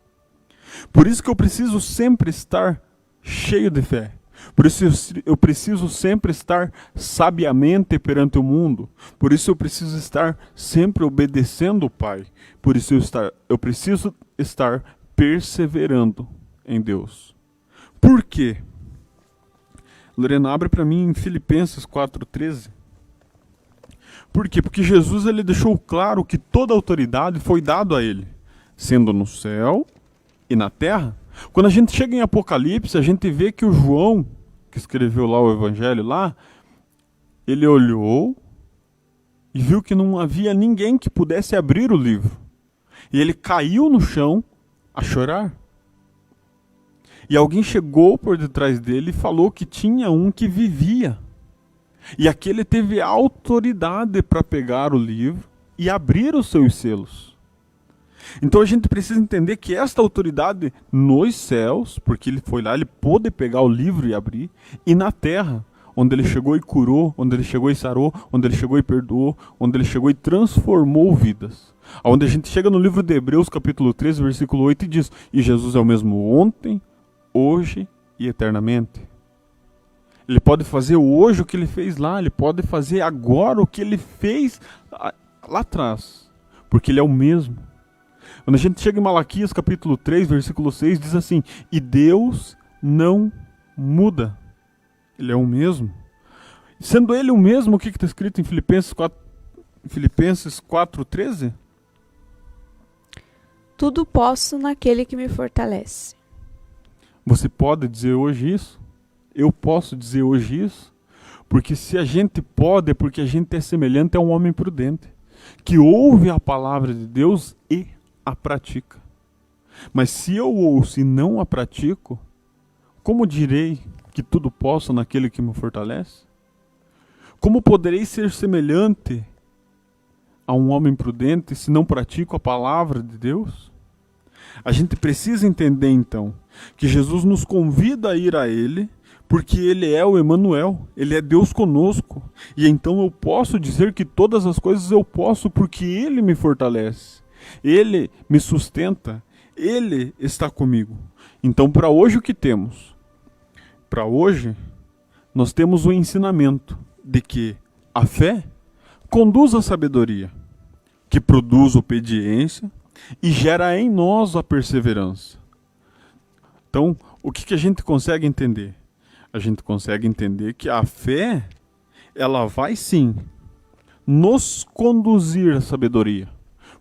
Por isso que eu preciso sempre estar cheio de fé. Por isso eu preciso sempre estar sabiamente perante o mundo. Por isso eu preciso estar sempre obedecendo o Pai. Por isso eu preciso estar perseverando em Deus. Por quê? Lorena, abre para mim em Filipenses 4,13. Por quê? Porque Jesus ele deixou claro que toda a autoridade foi dada a ele, sendo no céu e na terra. Quando a gente chega em Apocalipse, a gente vê que o João, que escreveu lá o evangelho lá, ele olhou e viu que não havia ninguém que pudesse abrir o livro. E ele caiu no chão a chorar. E alguém chegou por detrás dele e falou que tinha um que vivia. E aquele teve autoridade para pegar o livro e abrir os seus selos. Então a gente precisa entender que esta autoridade nos céus, porque ele foi lá, ele pôde pegar o livro e abrir, e na terra, onde ele chegou e curou, onde ele chegou e sarou, onde ele chegou e perdoou, onde ele chegou e transformou vidas. Onde a gente chega no livro de Hebreus, capítulo 13, versículo 8, e diz: e Jesus é o mesmo ontem, hoje e eternamente. Ele pode fazer hoje o que ele fez lá, ele pode fazer agora o que ele fez lá atrás, porque ele é o mesmo. Quando a gente chega em Malaquias capítulo 3, versículo 6, diz assim: e Deus não muda. Ele é o mesmo. Sendo ele o mesmo, o que está escrito em Filipenses 4,13? Tudo posso naquele que me fortalece. Você pode dizer hoje isso? Eu posso dizer hoje isso? Porque se a gente pode, é porque a gente é semelhante a um homem prudente, que ouve a palavra de Deus e a pratica. Mas se eu ouço e não a pratico, como direi que tudo posso naquele que me fortalece? Como poderei ser semelhante a um homem prudente se não pratico a palavra de Deus? A gente precisa entender então que Jesus nos convida a ir a Ele, porque Ele é o Emanuel, Ele é Deus conosco. E então eu posso dizer que todas as coisas eu posso porque Ele me fortalece. Ele me sustenta, Ele está comigo. Então para hoje o que temos? Para hoje nós temos o ensinamento de que a fé conduz à sabedoria, que produz obediência e gera em nós a perseverança. Então o que a gente consegue entender? A gente consegue entender que a fé, ela vai sim nos conduzir à sabedoria.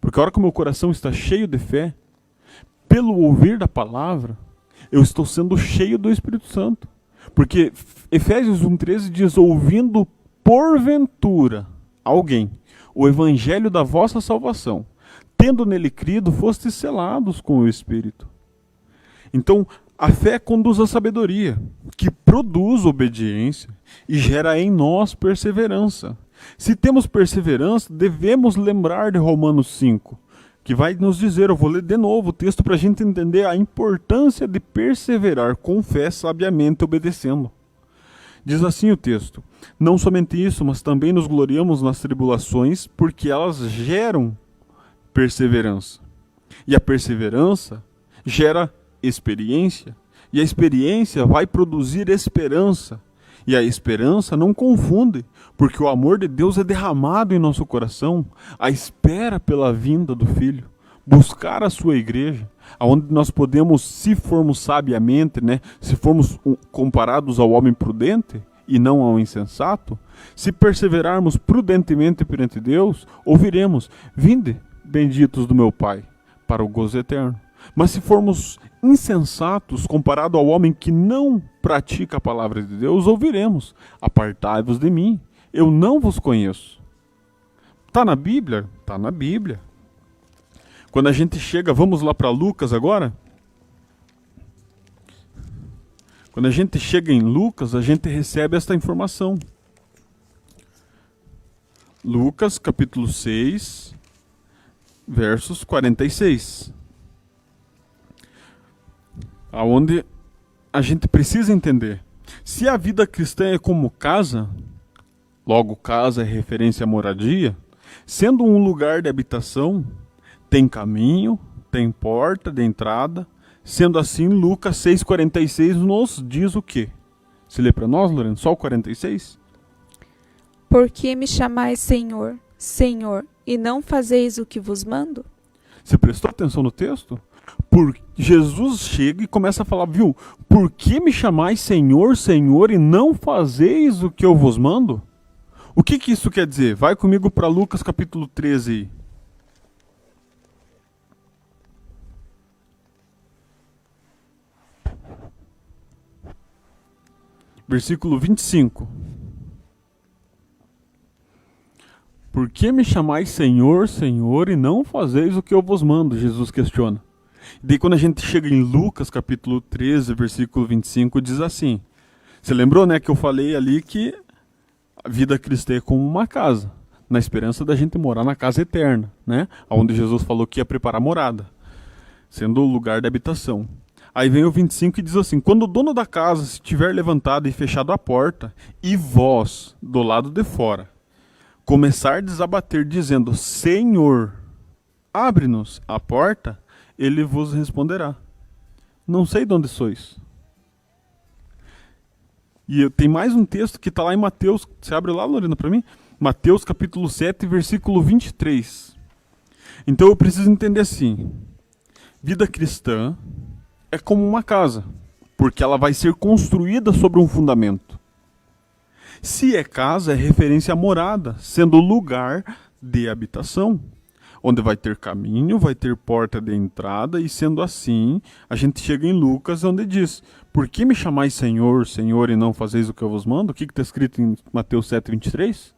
Porque a hora que o meu coração está cheio de fé, pelo ouvir da palavra, eu estou sendo cheio do Espírito Santo. Porque Efésios 1,13 diz: ouvindo porventura alguém o evangelho da vossa salvação, tendo nele crido, fostes selados com o Espírito. Então, a fé conduz à sabedoria, que produz obediência e gera em nós perseverança. Se temos perseverança, devemos lembrar de Romanos 5, que vai nos dizer, eu vou ler de novo o texto para a gente entender a importância de perseverar com fé, sabiamente obedecendo. Diz assim o texto: não somente isso, mas também nos gloriamos nas tribulações, porque elas geram perseverança. E a perseverança gera experiência, e a experiência vai produzir esperança. E a esperança não confunde, porque o amor de Deus é derramado em nosso coração, a espera pela vinda do Filho, buscar a sua igreja, onde nós podemos, se formos sabiamente, se formos comparados ao homem prudente e não ao insensato, se perseverarmos prudentemente perante Deus, ouviremos: vinde, benditos do meu Pai, para o gozo eterno. Mas se formos insensatos comparado ao homem que não pratica a palavra de Deus, ouviremos: apartai-vos de mim, eu não vos conheço. Está na Bíblia? Está na Bíblia. Quando a gente chega, vamos lá para Lucas agora. Quando a gente chega em Lucas, a gente recebe esta informação. Lucas capítulo 6, versos 46. Aonde a gente precisa entender: se a vida cristã é como casa, logo casa é referência à moradia, sendo um lugar de habitação, tem caminho, tem porta de entrada. Sendo assim, Lucas 6,46 nos diz o quê? Se lê para nós, Lorena, só o 46? Por que me chamais Senhor, Senhor, e não fazeis o que vos mando? Você prestou atenção no texto? Jesus chega e começa a falar, viu? Por que me chamais Senhor, Senhor, e não fazeis o que eu vos mando? O que isso quer dizer? Vai comigo para Lucas capítulo 13. Versículo 25. Por que me chamais Senhor, Senhor, e não fazeis o que eu vos mando? Jesus questiona. E daí quando a gente chega em Lucas capítulo 13, versículo 25, diz assim. Você lembrou, né, que eu falei ali que a vida cristã é como uma casa, na esperança da gente morar na casa eterna, né? Onde Jesus falou que ia preparar morada, sendo o lugar de habitação. Aí vem o 25 e diz assim, quando o dono da casa se tiver levantado e fechado a porta, e vós, do lado de fora, começardes a bater dizendo, Senhor, abre-nos a porta, ele vos responderá, não sei de onde sois. E tem mais um texto que está lá em Mateus, você abre lá, Lorena, para mim? Mateus capítulo 7, versículo 23. Então eu preciso entender assim, vida cristã é como uma casa, porque ela vai ser construída sobre um fundamento. Se é casa, é referência à morada, sendo lugar de habitação, onde vai ter caminho, vai ter porta de entrada, e sendo assim, a gente chega em Lucas, onde diz, por que me chamais Senhor, Senhor, e não fazeis o que eu vos mando? O que está escrito em Mateus 7, 23?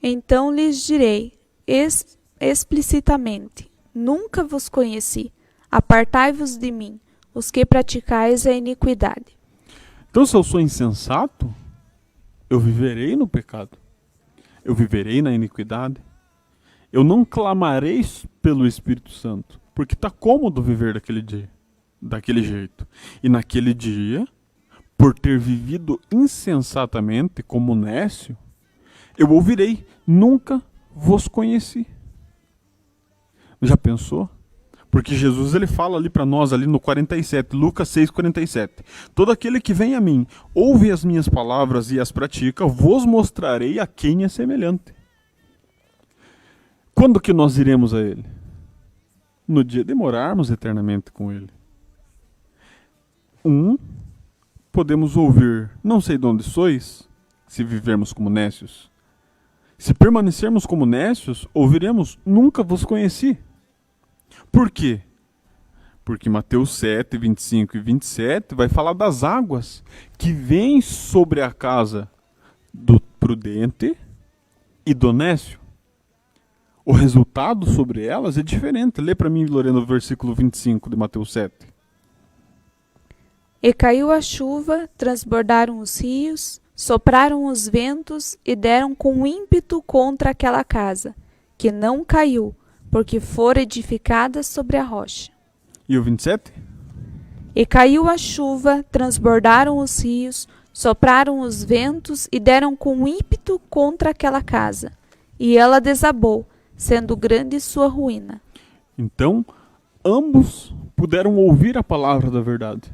Então lhes direi explicitamente, nunca vos conheci. Apartai-vos de mim, os que praticais a iniquidade. Então, se eu sou insensato, eu viverei no pecado. Eu viverei na iniquidade. Eu não clamarei pelo Espírito Santo, porque está cômodo viver daquele jeito. E naquele dia, por ter vivido insensatamente como nécio, eu ouvirei, nunca vos conheci. Já pensou? Porque Jesus ele fala ali para nós, ali no 47, Lucas 6, 47. Todo aquele que vem a mim, ouve as minhas palavras e as pratica, vos mostrarei a quem é semelhante. Quando que nós iremos a ele? No dia de morarmos eternamente com ele. Podemos ouvir, não sei de onde sois, se vivermos como nécios. Se permanecermos como nécios, ouviremos, nunca vos conheci. Por quê? Porque Mateus 7, 25 e 27 vai falar das águas que vêm sobre a casa do prudente e do nécio. O resultado sobre elas é diferente. Lê para mim, Lorena, o versículo 25 de Mateus 7. E caiu a chuva, transbordaram os rios, sopraram os ventos e deram com ímpeto contra aquela casa, que não caiu, porque fora edificada sobre a rocha. E o 27? E caiu a chuva, transbordaram os rios, sopraram os ventos e deram com ímpeto contra aquela casa, e ela desabou, sendo grande sua ruína. Então, ambos puderam ouvir a palavra da verdade.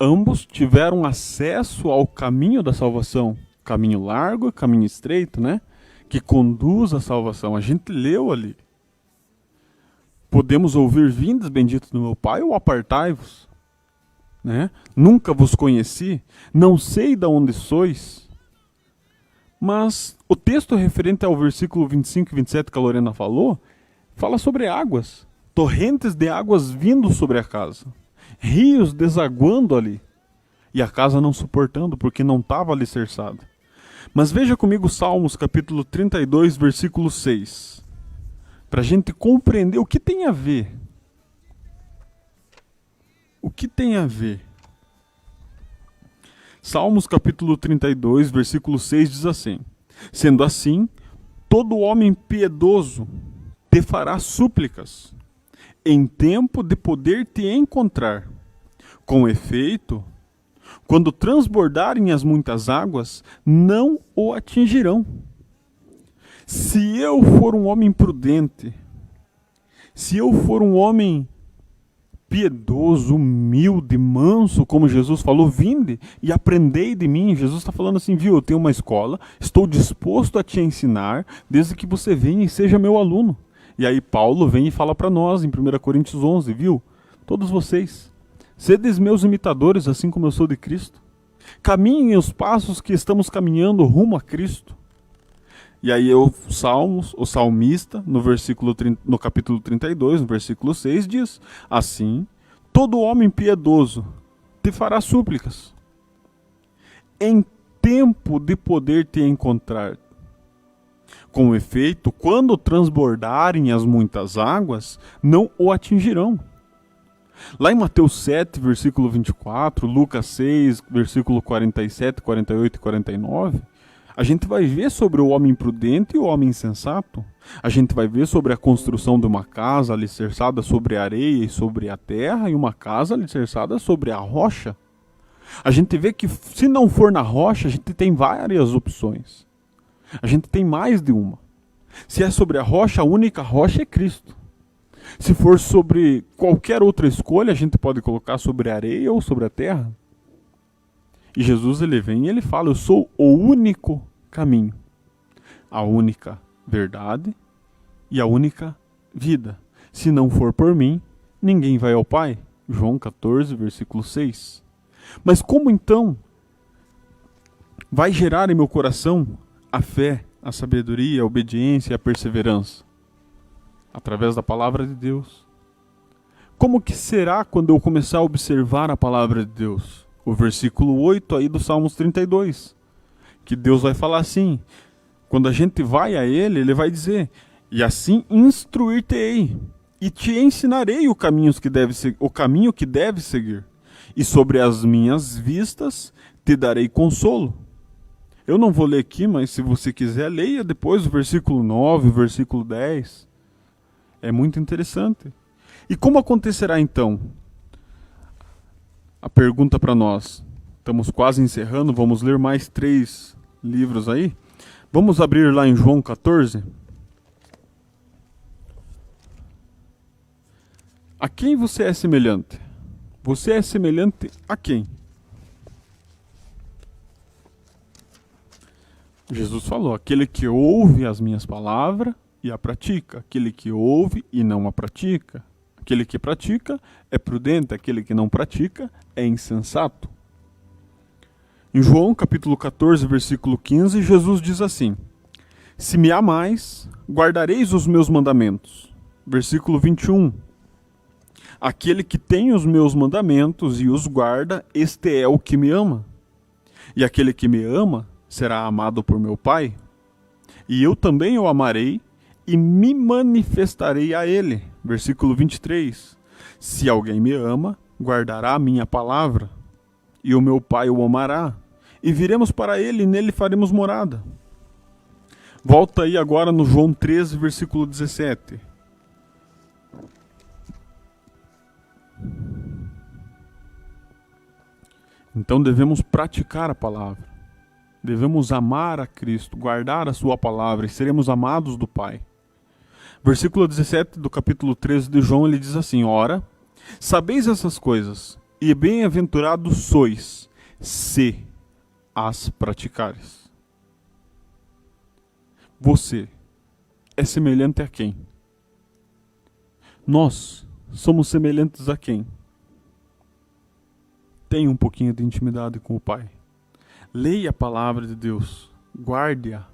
Ambos tiveram acesso ao caminho da salvação. Caminho largo e caminho estreito, né? Que conduz à salvação. A gente leu ali. Podemos ouvir vindas benditas do meu Pai ou apartai-vos. Né? Nunca vos conheci, não sei de onde sois. Mas o texto referente ao versículo 25 e 27 que a Lorena falou, fala sobre águas. Torrentes de águas vindo sobre a casa. Rios desaguando ali. E a casa não suportando porque não estava alicerçada. Mas veja comigo Salmos capítulo 32, versículo 6. Para a gente compreender o que tem a ver. O que tem a ver? Salmos capítulo 32, versículo 6 diz assim: sendo assim, todo homem piedoso te fará súplicas, em tempo de poder te encontrar. Com efeito, Quando transbordarem as muitas águas, não o atingirão. Se eu for um homem prudente, se eu for um homem piedoso, humilde, manso, como Jesus falou, vinde e aprendei de mim. Jesus está falando assim, viu, eu tenho uma escola, estou disposto a te ensinar, desde que você venha e seja meu aluno. E aí Paulo vem e fala para nós, em 1 Coríntios 11, viu, todos vocês, sedes meus imitadores, assim como eu sou de Cristo. Caminhem os passos que estamos caminhando rumo a Cristo. E aí o salmista, no capítulo 32, no versículo 6, diz, assim, todo homem piedoso te fará súplicas, em tempo de poder te encontrar. Com efeito, quando transbordarem as muitas águas, não o atingirão. Lá em Mateus 7, versículo 24, Lucas 6, versículo 47, 48 e 49, a gente vai ver sobre o homem prudente e o homem insensato. A gente vai ver sobre a construção de uma casa alicerçada sobre a areia e sobre a terra e uma casa alicerçada sobre a rocha. A gente vê que se não for na rocha, a gente tem várias opções. A gente tem mais de uma. Se é sobre a rocha, a única rocha é Cristo. Se for sobre qualquer outra escolha, a gente pode colocar sobre a areia ou sobre a terra. E Jesus ele vem e ele fala, eu sou o único caminho, a única verdade e a única vida. Se não for por mim, ninguém vai ao Pai. João 14, versículo 6. Mas como então vai gerar em meu coração a fé, a sabedoria, a obediência e a perseverança? Através da palavra de Deus. Como que será quando eu começar a observar a palavra de Deus? O versículo 8 aí do Salmos 32, que Deus vai falar assim, quando a gente vai a Ele, Ele vai dizer, e assim instruir-te-ei, e te ensinarei o caminho que deve seguir, e sobre as minhas vistas te darei consolo. Eu não vou ler aqui, mas se você quiser, leia depois o versículo 9, o versículo 10. É muito interessante. E como acontecerá então? A pergunta para nós. Estamos quase encerrando, vamos ler mais 3 livros aí. Vamos abrir lá em João 14. A quem você é semelhante? Você é semelhante a quem? Jesus falou, aquele que ouve as minhas palavras e a pratica. Aquele que ouve e não a pratica. Aquele que pratica é prudente, aquele que não pratica é insensato. Em João capítulo 14, versículo 15, Jesus diz assim, se me amais, guardareis os meus mandamentos. Versículo 21, aquele que tem os meus mandamentos e os guarda, este é o que me ama. E aquele que me ama será amado por meu Pai, e eu também o amarei e me manifestarei a ele. Versículo 23. Se alguém me ama, guardará a minha palavra, e o meu Pai o amará, e viremos para ele e nele faremos morada. Volta aí agora no João 13, versículo 17. Então devemos praticar a palavra. Devemos amar a Cristo, guardar a sua palavra e seremos amados do Pai. Versículo 17 do capítulo 13 de João, ele diz assim, ora, sabeis essas coisas, e bem-aventurados sois, se as praticares. Você é semelhante a quem? Nós somos semelhantes a quem? Tenha um pouquinho de intimidade com o Pai. Leia a palavra de Deus, guarde-a.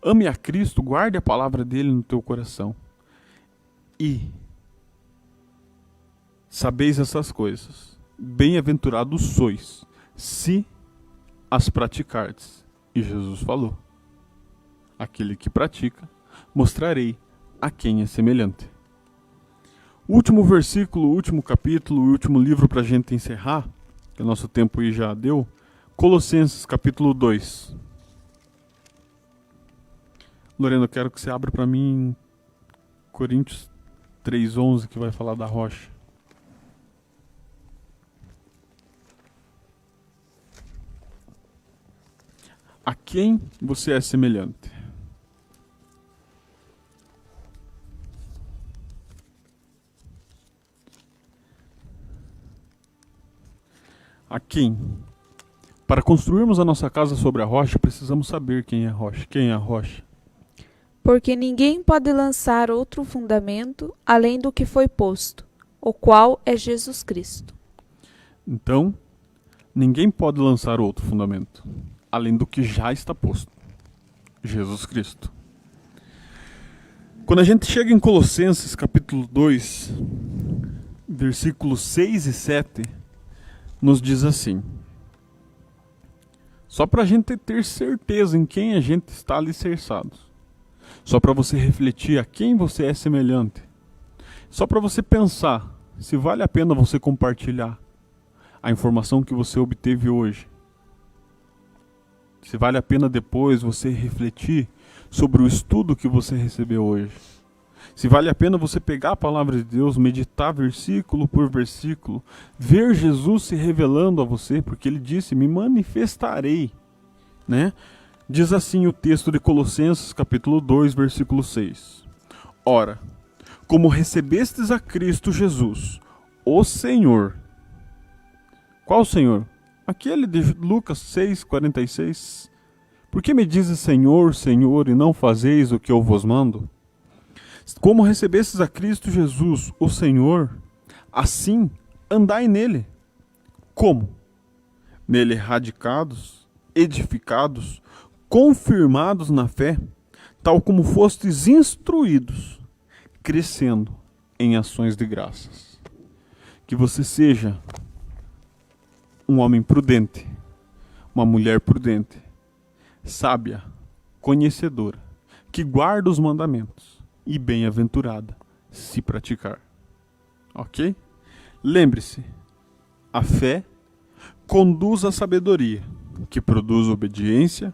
Ame a Cristo, guarde a palavra dele no teu coração. E sabeis essas coisas, bem-aventurados sois, se as praticardes. E Jesus falou, aquele que pratica, mostrarei a quem é semelhante. O último versículo, o último capítulo, o último livro para a gente encerrar, que o nosso tempo aí já deu, Colossenses capítulo 2. Lorena, eu quero que você abra para mim Coríntios 3:11, que vai falar da rocha. quem você é semelhante? A quem? Para construirmos a nossa casa sobre a rocha, precisamos saber quem é a rocha. Quem é a rocha? Porque ninguém pode lançar outro fundamento além do que foi posto, o qual é Jesus Cristo. Então, ninguém pode lançar outro fundamento além do que já está posto. Jesus Cristo. Quando a gente chega em Colossenses capítulo 2, versículos 6 e 7, nos diz assim: só para a gente ter certeza em quem a gente está alicerçado, só para você refletir a quem você é semelhante, só para você pensar se vale a pena você compartilhar a informação que você obteve hoje, se vale a pena depois você refletir sobre o estudo que você recebeu hoje, se vale a pena você pegar a palavra de Deus, meditar versículo por versículo, ver Jesus se revelando a você, porque ele disse, me manifestarei, né? Diz assim o texto de Colossenses capítulo 2, versículo 6. Ora, como recebestes a Cristo Jesus, o Senhor. Qual Senhor? Aquele de Lucas 6, 46. Por que me dizes Senhor, Senhor, e não fazeis o que eu vos mando? Como recebestes a Cristo Jesus, o Senhor, assim andai nele. Como? Nele radicados, edificados, confirmados na fé, tal como fostes instruídos, crescendo em ações de graças. Que você seja um homem prudente, uma mulher prudente, sábia, conhecedora, que guarda os mandamentos e bem-aventurada se praticar. Ok? Lembre-se, a fé conduz à sabedoria, que produz obediência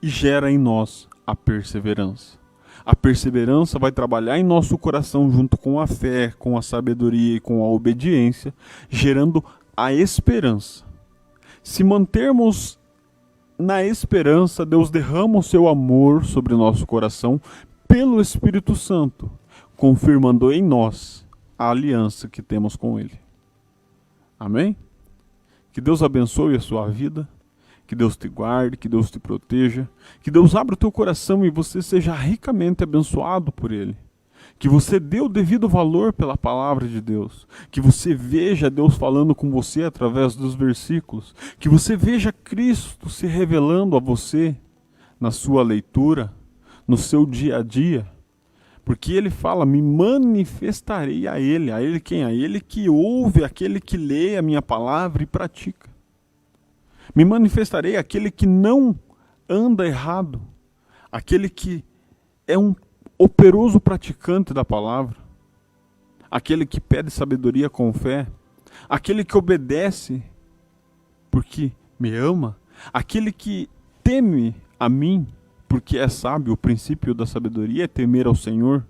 e gera em nós a perseverança. A perseverança vai trabalhar em nosso coração junto com a fé, com a sabedoria e com a obediência, gerando a esperança. Se mantermos na esperança, Deus derrama o seu amor sobre nosso coração pelo Espírito Santo, confirmando em nós a aliança que temos com Ele. Amém? Que Deus abençoe a sua vida, que Deus te guarde, que Deus te proteja, que Deus abra o teu coração e você seja ricamente abençoado por Ele. Que você dê o devido valor pela palavra de Deus. Que você veja Deus falando com você através dos versículos. Que você veja Cristo se revelando a você na sua leitura, no seu dia a dia. Porque Ele fala, me manifestarei a Ele. A Ele quem? A Ele que ouve, aquele que lê a minha palavra e pratica. Me manifestarei àquele que não anda errado. Aquele que é um operoso praticante da palavra, aquele que pede sabedoria com fé, aquele que obedece porque me ama, aquele que teme a mim porque é sábio. O princípio da sabedoria é temer ao Senhor,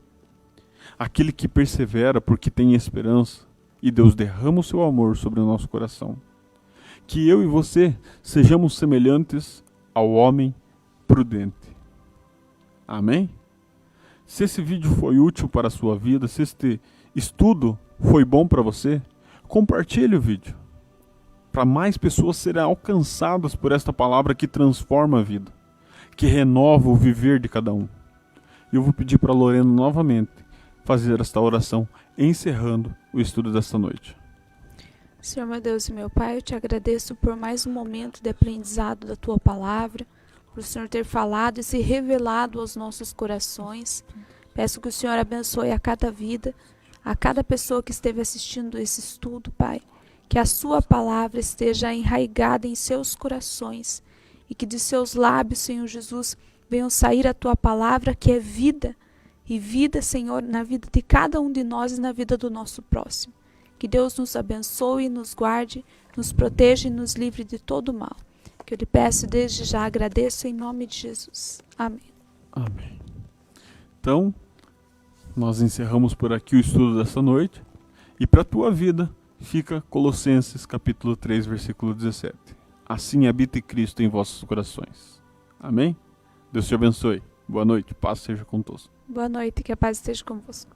aquele que persevera porque tem esperança e Deus derrama o seu amor sobre o nosso coração. Que eu e você sejamos semelhantes ao homem prudente. Amém? Se esse vídeo foi útil para a sua vida, se este estudo foi bom para você, compartilhe o vídeo, para mais pessoas serem alcançadas por esta palavra que transforma a vida, que renova o viver de cada um. E eu vou pedir para a Lorena novamente fazer esta oração, encerrando o estudo desta noite. Senhor meu Deus e meu Pai, eu te agradeço por mais um momento de aprendizado da Tua Palavra, por o Senhor ter falado e se revelado aos nossos corações. Peço que o Senhor abençoe a cada vida, a cada pessoa que esteve assistindo esse estudo, Pai. Que a Sua Palavra esteja enraigada em seus corações e que de seus lábios, Senhor Jesus, venham sair a Tua Palavra, que é vida. E vida, Senhor, na vida de cada um de nós e na vida do nosso próximo. Que Deus nos abençoe, nos guarde, nos proteja e nos livre de todo mal. Que eu lhe peço desde já, agradeço em nome de Jesus. Amém. Amém. Então, nós encerramos por aqui o estudo desta noite. E para a tua vida, fica Colossenses capítulo 3, versículo 17. Assim habite Cristo em vossos corações. Amém? Deus te abençoe. Boa noite, paz seja com todos. Boa noite, que a paz esteja convosco.